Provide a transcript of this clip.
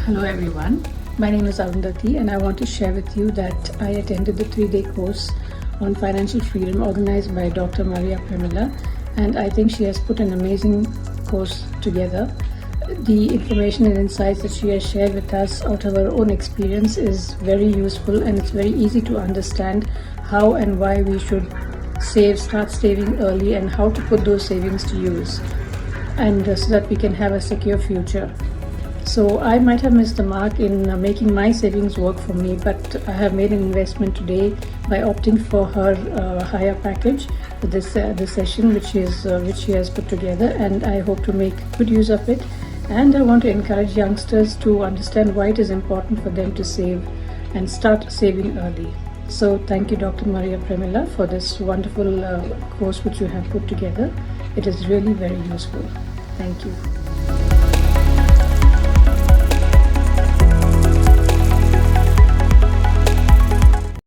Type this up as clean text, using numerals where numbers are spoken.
Hello everyone, my name is Arundathi and I want to share with you that I attended the 3-day course on financial freedom organized by Dr. Maria Premila, and I think she has put an amazing course together. The information and insights that she has shared with us out of her own experience is very useful, and it's very easy to understand how and why we should start saving early, and how to put those savings to use, and so that we can have a secure future. So I might have missed the mark in making my savings work for me, but I have made an investment today by opting for her higher package for this session, which she has put together, and I hope to make good use of it. And I want to encourage youngsters to understand why it is important for them to save and start saving early. So thank you, Dr. Maria Premila, for this wonderful course which you have put together. It is really very useful. Thank you.